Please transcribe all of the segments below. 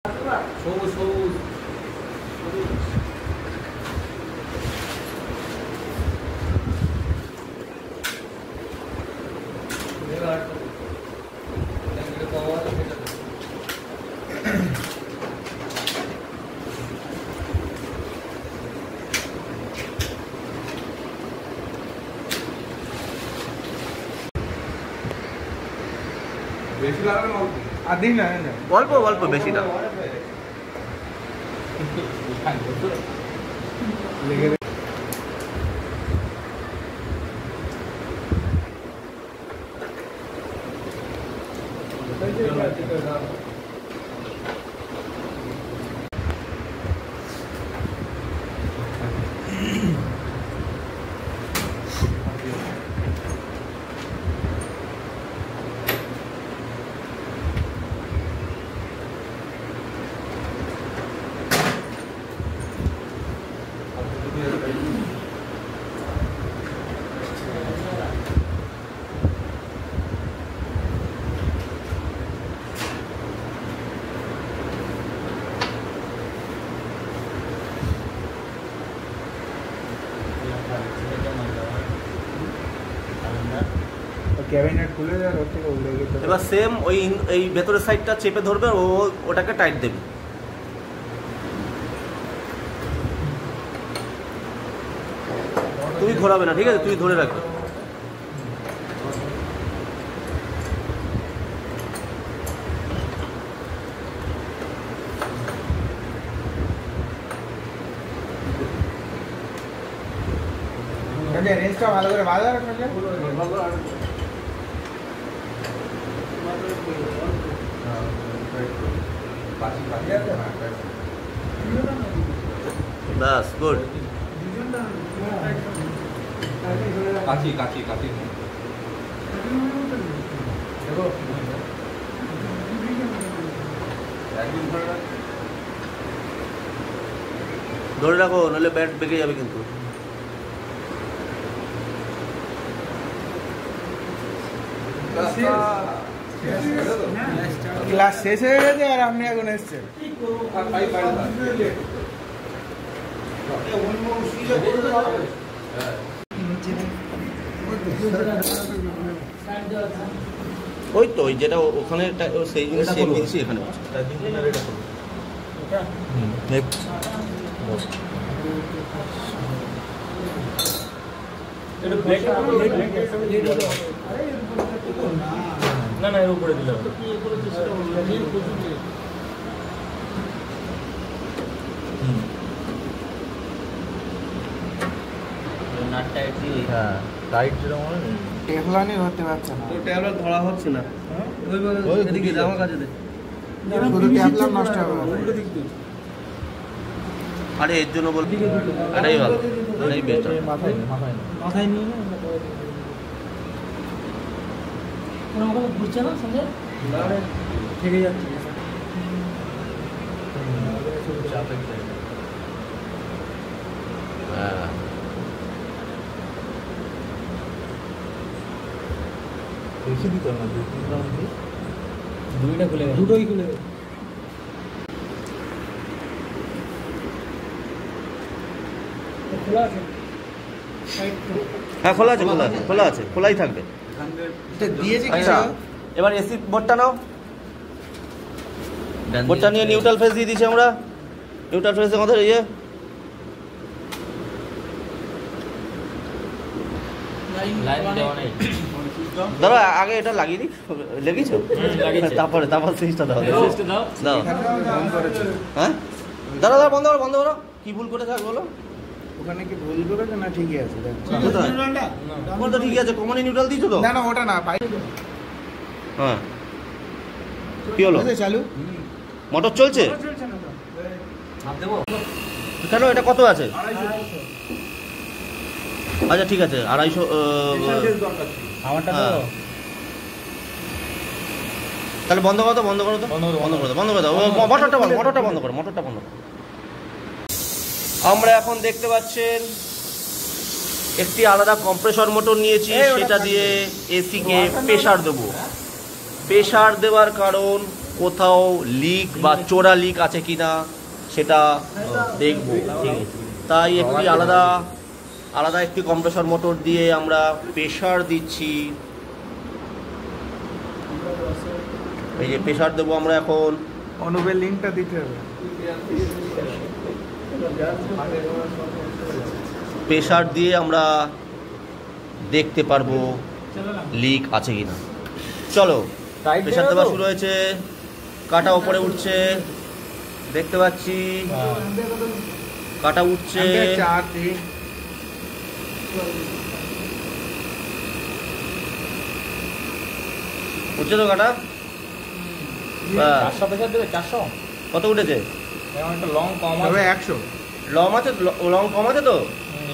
সবুজ সবুজ বেশি লাগবে না আদি না অল্প অল্প বেশি না ক্যাবিনেট খুলে দেওয়ার ওর থেকে উড়ে গেছে। এবার সেম ওই এই ভেতরের সাইডটা চেপে ধরবে, ওটাকে টাইট দেবে। তুই ঘোরাবে না, ঠিক আছে? তুই ধরে রাখবে। রেঞ্জটা ভালো করে বাজার রাখবে। বাস গুড। কাছি কাছি কাছি ধরে রাখো, নাহলে ব্যাট বেঁকে যাবে কিন্তু। ক্লাস শেষ হয়ে গেছে আর আপনি এখন এসছেন। ওই তো ওই যেটা ওখানে সেই জিনিস এখানে না না এর উপরে দিলাম। টেফলনই হতে পারছে না। ট্যাবলেট ধরা হচ্ছে না। এদিকে আমার কাছে দে। শুধু টেফলন নষ্ট হবে। আরে এর জন্য বল, এটাই ভালো, এটাই বেস্ট। মাথায় নিয়ে না ঘুরছে না সঙ্গে থেকে যাচ্ছে। হ্যাঁ বেশি দিতে না, দুইটা খুলে দুটোই খুলে খোলা আছে। হ্যাঁ খোলা আছে, খোলা আছে, খোলা আছে, খোলাই থাকবে। দিয়েছে আচ্ছা এবার এসি বোর্ডটা নাও। বোর্ডটা নিয়ে নিউট্রাল ফেস দিয়ে দিয়েছি আমরা। নিউট্রাল ফেসের মধ্যে ইয়ে ধরো আগে এটা লাগিয়ে দিই। লেগেছো? তারপরে সুইচটা দাও। দাও হ্যাঁ দাঁড়া দাঁড়া, বন্ধ করো বন্ধ করো। কি ভুল করে থাক বলো? ওখানে কি ভুল করেছে না ঠিকই আছে? তো ঠিকই আছে, কমনে নিউট্রাল দিয়েছো তো? না না ওটা না পাই। হ্যাঁ কি হলো? চালু মোটর চলছে কেন? এটা কত আছে? আচ্ছা ঠিক আছে 250। তাহলে বন্ধ করো তো, বন্ধ করো তো, বন্ধ করে দাও, বন্ধ করে দাও। মোটরটা বন্ধ, মোটরটা বন্ধ করো, মোটরটা বন্ধ করো। আমরা এখন দেখতে পাচ্ছেন একটি আলাদা কম্প্রেসর মোটর নিয়েছি, সেটা দিয়ে এসিকে প্রেসার দেবো। প্রেসার দেওয়ার কারণ কোথাও লিক বা চোরা লিক আছে কিনা সেটা দেখব। তাই একটি আলাদা একটি কম্প্রেসর মোটর দিয়ে আমরা প্রেসার দিচ্ছি। এই যে প্রেসার দেবো আমরা এখন। অনুপের লিঙ্কটা দিতে হবে। প্রেসার দিয়ে আমরা দেখতে পারবো লিক আছে কিনা। চলো, প্রেসার দেওয়া শুরু হয়েছে, কাটা উপরে উঠছে, দেখতে পাচ্ছি কাটা উঠছে। উঠছে তো কাটা? 400 প্রেসার দেবে? 400 কত উঠেছে? এখন একটা লং কম তবে আছে। 100 লং আছে, লং কম আছে তো?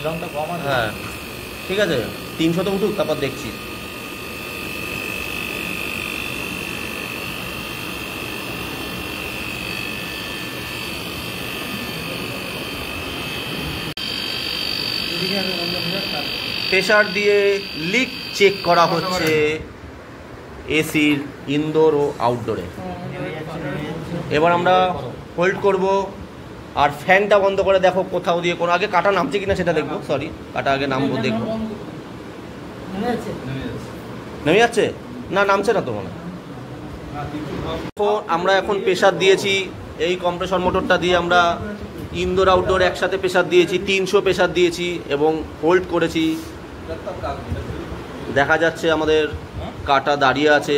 লংটা কম আছে। হ্যাঁ ঠিক আছে, 300 তো উঠুক, তারপর দেখছি। প্রেসার দিয়ে লিক চেক করা হচ্ছে এসির ইনডোর ও আউটডোরে। এবার আমরা হোল্ড করব আর ফ্যানটা বন্ধ করে দেখো কোথাও দিয়ে কোনো আগে কাটা নামছে কিনা সেটা দেখবো। সরি, কাটা আগে নামবো, দেখবো। নেমে যাচ্ছে না? নামছে না তো মনে হয়। আমরা এখন প্রেসার দিয়েছি, এই কম্প্রেসর মোটরটা দিয়ে আমরা ইনডোর আউটডোর একসাথে প্রেসার দিয়েছি, 300 প্রেসার দিয়েছি এবং হোল্ড করেছি। দেখা যাচ্ছে আমাদের কাটা দাঁড়িয়ে আছে,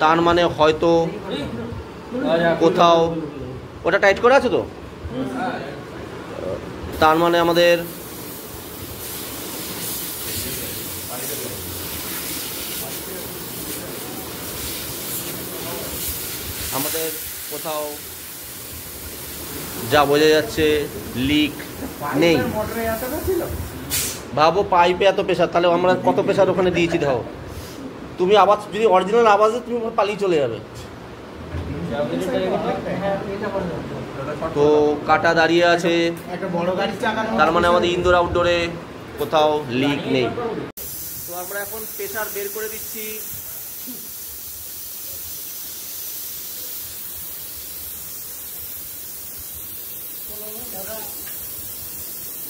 তার মানে হয়তো কোথাও ওটা টাইট করে আছে তো, তার মানে আমাদের কোথাও যা বোঝা যাচ্ছে লিক নেই। ভাবো পাইপে এত প্রেসার, তাহলে আমরা কত প্রেসার ওখানে দিয়েছি। দেখো তুমি আওয়াজ, যদি অরিজিনাল আওয়াজে তুমি পালিয়ে চলে যাবে। তো কাটা দাঁড়িয়ে আছে, তার মানে আমাদের ইনডোর আউটডোরে কোথাও লিক নেই। তো আমরা এখন প্রেসার বের করে দিচ্ছি।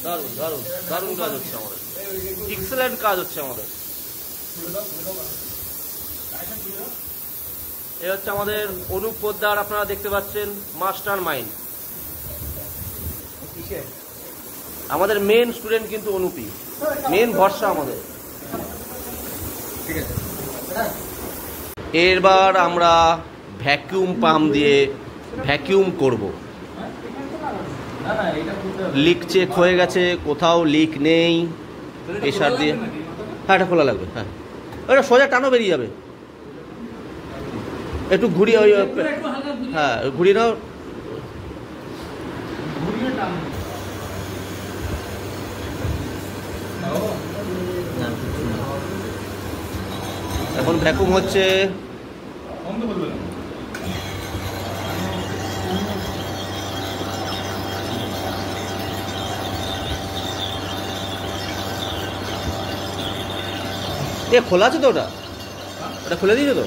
দারুণ দারুণ দারুণ কাজ হচ্ছে আমাদের, এক্সেলেন্ট কাজ হচ্ছে আমাদের। এই হচ্ছে আমাদের অনুপ পোদ্দার, আপনারা দেখতে পাচ্ছেন, মাস্টার মাইন্ড। আমাদের মেন স্টুডেন্ট কিন্তু অনুপই, মেন ভরসা আমাদের। এবার আমরা ভ্যাকিউম পাম্প দিয়ে ভ্যাকিউম করব। লিক চেক হয়ে গেছে, কোথাও লিক নেই। প্রেসার দিয়ে, হ্যাঁ এটা খোলা লাগবে, হ্যাঁ ওটা সোজা টানো বেরিয়ে যাবে। একটু ঘুরিয়ে, ওই হ্যাঁ ঘুরিয়ে নাও। এখন ভ্যাকুম হচ্ছে। এ খোলা আছে তো, ওটা খুলে দিয়েছে তো।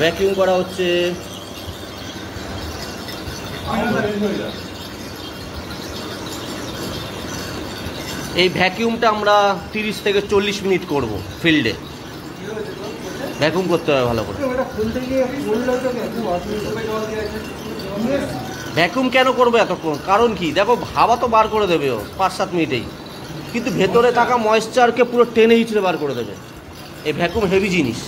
ভ্যাকিউম করা হচ্ছে। এই ভ্যাকিউমটা আমরা 30 থেকে 40 মিনিট করব ফিল্ডে। ভ্যাকুম করতে হবে ভালো করে। ভ্যাকুম কেন করবে এতক্ষণ? কারণ কি, দেখো হাওয়া তো বার করে দেবে ও 5-7 মিনিটেই, কিন্তু ভেতরে থাকা ময়েশ্চারকে পুরো টেনে হিচড়ে বার করে দেবে। এই ভ্যাকুম হেভি জিনিস।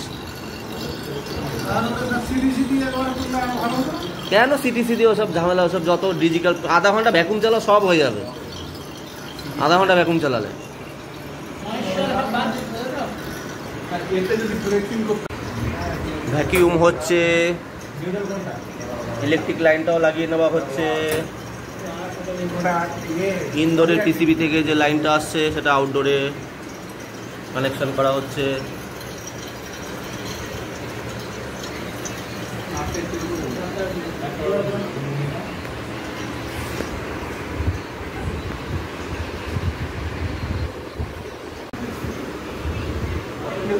কেন সিটিসি দিয়ে ওসব ঝামেলা, ওসব যত ডিজিটাল, আধা ঘন্টা ভ্যাকুম চালা সব হয়ে যাবে। আধা ঘন্টা ভ্যাকুম চালালে। ভ্যাকিউম হচ্ছে, ইলেকট্রিক লাইনটাও লাগিয়ে নেওয়া হচ্ছে। ইনডোরের পিসিবি থেকে যে লাইনটা আসছে সেটা আউটডোরে কানেকশন করা হচ্ছে।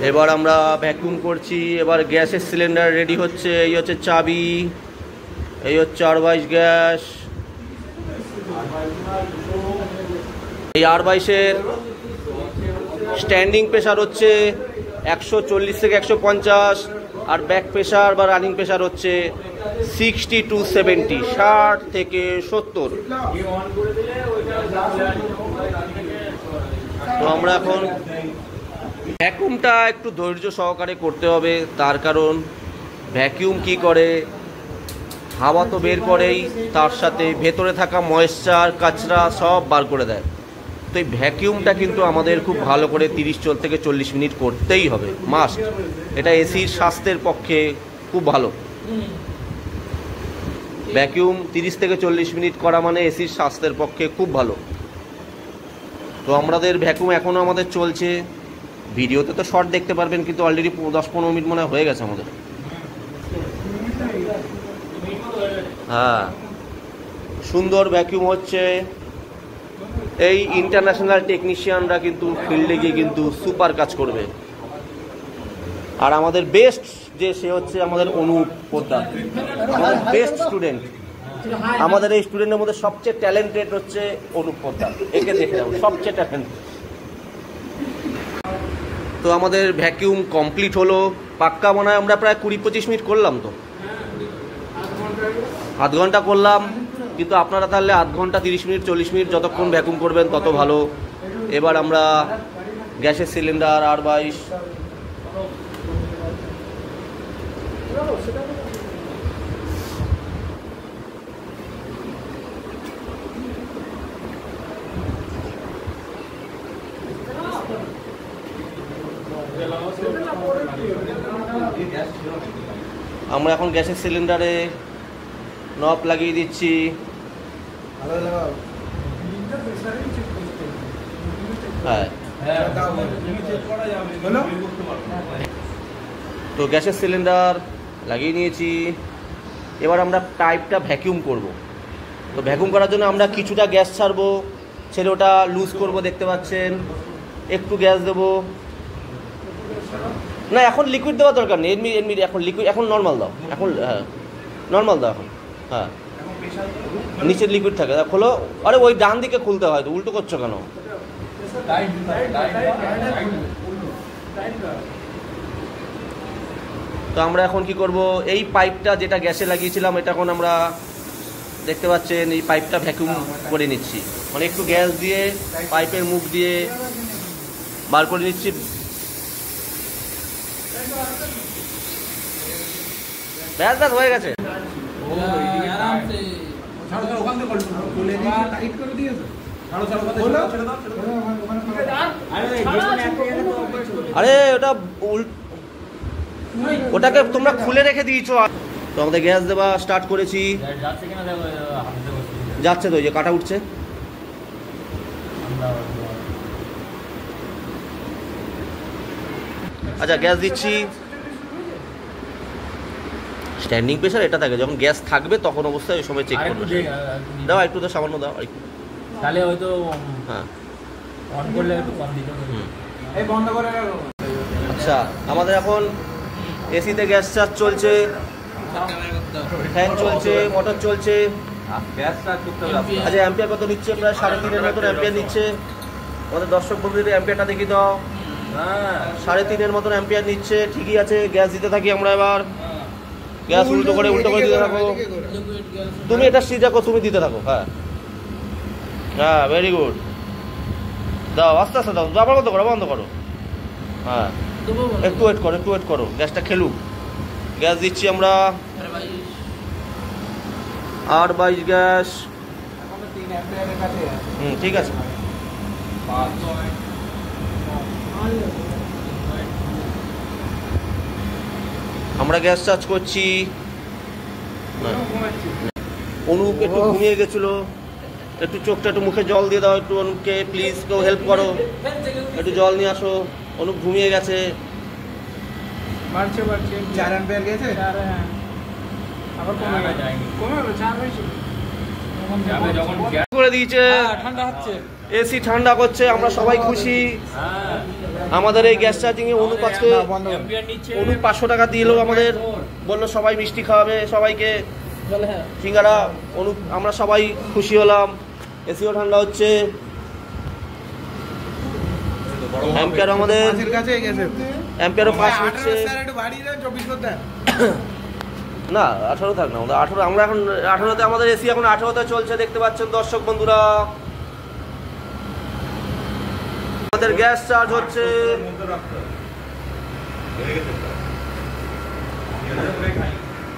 এবার আমরা ভ্যাকুম করছি। এবার গ্যাসের সিলিন্ডার রেডি হচ্ছে। এই হচ্ছে চাবি, এই হচ্ছে R22 গ্যাস। এই R22-এর স্ট্যান্ডিং প্রেশার হচ্ছে 140 থেকে 150, আর ব্যাক প্রেশার বা রানিং প্রেশার হচ্ছে 60 to 70, 60 থেকে 70। তো আমরা এখন ভ্যাকুমটা একটু ধৈর্য সহকারে করতে হবে, তার কারণ ভ্যাকিউম কি করে, হাওয়া তো বের করেই, তার সাথে ভেতরে থাকা ময়েশ্চার কাচরা সব বার করে দেয়। তো এই ভ্যাকিউমটা কিন্তু আমাদের খুব ভালো করে 30 থেকে 40 মিনিট করতেই হবে, মাস্ট। এটা এসির স্বাস্থ্যের পক্ষে খুব ভালো। ভ্যাকিউম 30 থেকে 40 মিনিট করা মানে এসির স্বাস্থ্যের পক্ষে খুব ভালো। তো আমাদের ভ্যাকুম এখনও আমাদের চলছে। ভিডিওতে তো শর্ট দেখতে পারবেন, কিন্তু অলরেডি 10-15 মিনিট মনে হয়ে গেছে আমাদের। হ্যাঁ, সুন্দর ভ্যাকিউম হচ্ছে। এই ইন্টারন্যাশনাল টেকনিশিয়ানরা কিন্তু ফিল্ডে গিয়ে কিন্তু সুপার কাজ করবে। আর আমাদের বেস্ট যে সে হচ্ছে আমাদের অনুপ পোদ্দার, আমাদের বেস্ট স্টুডেন্ট। আমাদের এই স্টুডেন্টের মধ্যে সবচেয়ে ট্যালেন্টেড হচ্ছে অনুপ পোদ্দার। একে দেখে যাবো, সবচেয়ে ট্যালেন্টেড। তো আমাদের ভ্যাকিউম কমপ্লিট হলো। পাক্কা মনে হয় আমরা প্রায় 20-25 মিনিট করলাম, তো আধ ঘন্টা করলাম। কিন্তু আপনারা তাহলে আধ ঘন্টা 30 মিনিট 40 মিনিট যতক্ষণ ভ্যাকুম করবেন তত ভালো। এবার আমরা গ্যাসের সিলিন্ডার R22 আমরা এখন গ্যাসের সিলিন্ডারে নব লাগিয়ে দিচ্ছি। হ্যাঁ, তো গ্যাসের সিলিন্ডার লাগিয়ে নিয়েছি। এবার আমরা পাইপটা ভ্যাকিউম করব। তো ভ্যাকুম করার জন্য আমরা কিছুটা গ্যাস ছাড়বো, ছেড়ে ওটা লুজ করব, দেখতে পাচ্ছেন। একটু গ্যাস দেবো না, এখন লিকুইড দেওয়ার দরকার নেই। এমনি এখন লিকুইড, এখন নর্মাল দাও। এখন হ্যাঁ, নর্মাল দাও এখন। হ্যাঁ, নিচের লিকুইড থাকে, খোলো। আরে ওই ডান দিকে খুলতে হয়, তো উল্টো করছো কেন? তো আমরা এখন কি করব, এই পাইপটা যেটা গ্যাসে লাগিয়েছিলাম, এটা এখন আমরা দেখতে পাচ্ছেন এই পাইপটা ভ্যাকুম করে নিচ্ছি। মানে একটু গ্যাস দিয়ে পাইপের মুখ দিয়ে বার করে নিচ্ছি। ব্যাস ব্যাস হয়ে গেছে। আরে ওটাকে তোমরা খুলে রেখে দিয়েছো। তো আমাদের গ্যাস দেওয়া স্টার্ট করেছি। যাচ্ছে তো, যে কাটা উঠছে। আচ্ছা, গ্যাস দিচ্ছি। স্ট্যান্ডিং প্রেশার এটা থাকে, যখন গ্যাস থাকবে তখন অবস্থায় ওই সময় চেক করবে। দাও একটু, তো সামান্য দাও একটু, তাহলে হয়তো হ্যাঁ অন করলে একটু কম দিতে হবে। এই বন্ধ করে। আচ্ছা, আমাদের এখন এসিতে গ্যাস চার্জ চলছে, ফ্যান চলছে, মোটর চলছে। আচ্ছা, অ্যাম্পিয়ার কত নিচ্ছে? প্রায় 3.5-এর মতন অ্যাম্পিয়ার নিচ্ছে। আমাদের দর্শক বন্ধুদের অ্যাম্পিয়ারটা দেখি দাও। 3.5-এর মতন অ্যাম্পিয়ার নিচ্ছে। ঠিকই আছে, গ্যাস দিতে থাকি আমরা। এবার গ্যাস উল্টো করে দিতে থাকো। তুমি এটা সিজা করো, তুমি দিতে থাকো। হ্যাঁ হ্যাঁ, ভেরি গুড। দাও, আস্তে আস্তে দাও। আবার বন্ধ করো, বন্ধ করো। হ্যাঁ, একটু ওয়েট করো, গ্যাসটা খেলুক। গ্যাস দিচ্ছি আমরা, R22 গ্যাস। ঠিক আছে। আমরা গ্যাস চার্জ করছি। অনুপ একটু ঘুমিয়ে গেছিল, একটু চোখটা, একটু মুখে জল দিয়ে দাও একটু অনুপকে, প্লিজ। কেউ হেল্প করো, একটু জল নিয়ে আসো। অনুপ ঘুমিয়ে গেছে। বাড়ছে 4 অ্যাম্পিয়ার গেছে। আবার কমে 4 হয়েছে। করে দিয়েছে, ঠান্ডা হচ্ছে, এসি ঠান্ডা করছে, আমরা সবাই খুশি। আমাদের এই গ্যাস চার্জিং এ অনুপ আজকে অ্যাম্পিয়ার নিচ্ছে 500 টাকা দিয়েও আমাদের বললো সবাই মিষ্টি খাওয়াবে, সবাইকে সিঙ্গারা। অনুপ আমরা সবাই খুশি হলাম, এসিও ঠান্ডা হচ্ছে। অ্যাম্পিয়ার আমাদের পাঁচের কাছে গেছে। অ্যাম্পিয়ারও 5 হচ্ছে। স্যার একটু বাড়িয়ে দেন, 24 করতে দেন। না 18 থাক না, আমাদের 18, আমরা এখন 18তে, আমাদের এসি এখন 18তে চলছে, দেখতে পাচ্ছেন দর্শক বন্ধুরা। আমাদের গ্যাস চার্জ হচ্ছে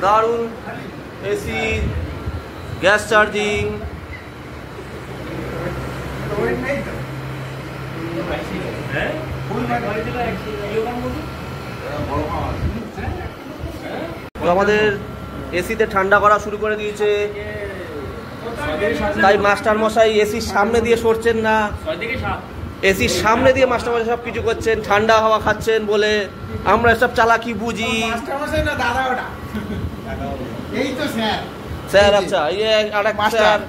দারুণ, এসি গ্যাস চার্জিং। তো আমাদের এসিতে ঠান্ডা করা শুরু করে দিয়েছে, তাই মাস্টার মশাই এসির সামনে দিয়ে সরছেন না, এসির সামনে দিয়ে মাস্টার মশাই সব কিছু করছেন, ঠান্ডা হাওয়া খাচ্ছেন বলে। আমরা এসব চালাকি বুঝি। মাস্টারমশাই না দাদা ওটা? এই তো স্যার। স্যার আচ্ছা, এই আরেক মাস্টার।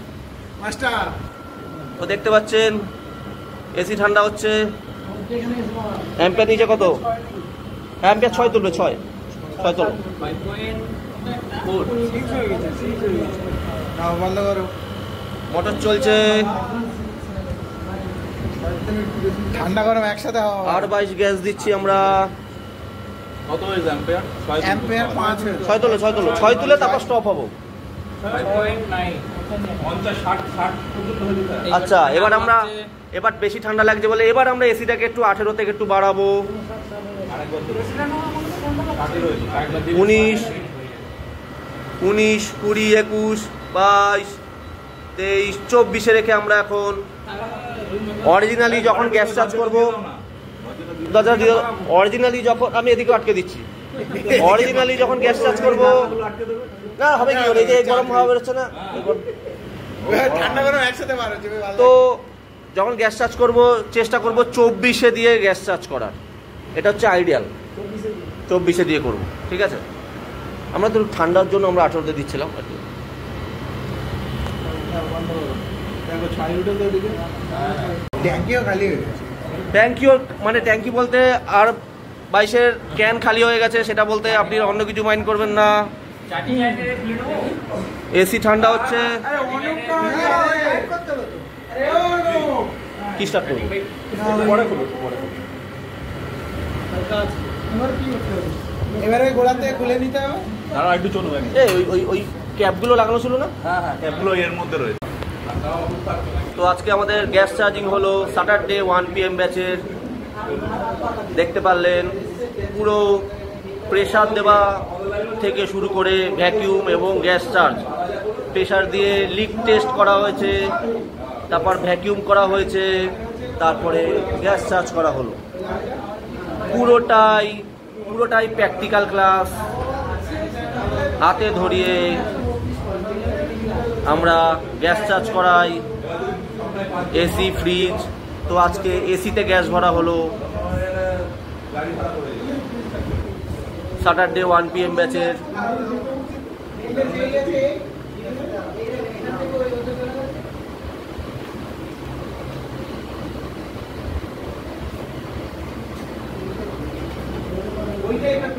মাস্টার তো দেখতে পাচ্ছেন এসি ঠান্ডা হচ্ছে। অ্যাম্পিয়ার নিচে কত? অ্যাম্পিয়ার 6 তুলবে, 6 তুলবে। 5.4 বন্ধ করো। মোটর চলছে, ঠান্ডা গরম একসাথে হওয়া। আর 22 গ্যাস দিচ্ছি আমরা। কত হয়েছে অ্যাম্পিয়ার? অ্যাম্পিয়ার 5 6 তুলে, 6 তুলে তারপর স্টপ হবো। 5.9 50 60 পর্যন্ত হয়ে যেতে। আচ্ছা, এবার বেশি ঠান্ডা লাগছে বলে এবার আমরা এসিটাকে একটু 18 থেকে একটু বাড়াবো। 19, 20, 21, 22, 23, 24-এ রেখে আমরা এখন অরিজিনালি যখন গ্যাস চার্জ করবো, অরিজিনালি যখন আমি এদিকে আটকে দিচ্ছি, অরিজিনালি যখন গ্যাস চার্জ করবো, না হবে কি হলো, এই যে গরম হাওয়া বেরোচ্ছে না, ঠান্ডা গরম একসাথে বার হচ্ছে। তো যখন গ্যাস চার্জ করব চেষ্টা করব 24-এ দিয়ে গ্যাস চার্জ করার, এটা হচ্ছে আইডিয়াল। 24-এ দিয়ে করব, ঠিক আছে? আমরা তো ঠান্ডার জন্য আমরা 18-তে দিচ্ছিলাম আর কি। ট্যাঙ্কিও খালি হয়ে গেছে। ট্যাঙ্কিও মানে ট্যাঙ্কি বলতে আর 22-এর ক্যান খালি হয়ে গেছে, সেটা বলতে আপনি অন্য কিছু মাইন্ড করবেন না। এসি ঠান্ডা হচ্ছে, কি স্টার্ট করবো? এবারে ওই গোড়া থেকে খুলে নিতে হবে। দাঁড়াও একটু চলবে। ওই ক্যাপগুলো লাগানো ছিল না? হ্যাঁ, ক্যাপগুলো এর মধ্যে রয়েছে। তো আজকে আমাদের গ্যাস চার্জিং হলো স্যাটারডে 1 PM ব্যাচের। দেখতে পারলেন পুরো প্রেসার দেওয়া থেকে শুরু করে ভ্যাকিউম এবং গ্যাস চার্জ, প্রেসার দিয়ে লিক টেস্ট করা হয়েছে, তারপর ভ্যাকিউম করা হয়েছে, তারপরে গ্যাস চার্জ করা হলো। পুরোটাই প্র্যাকটিক্যাল ক্লাস, হাতে ধরিয়ে আমরা গ্যাস চার্জ করাই, এসি ফ্রিজ। তো আজকে এসিতে গ্যাস ভরা হলো স্যাটারডে 1 PM ব্যাচের। ওইটাই একটা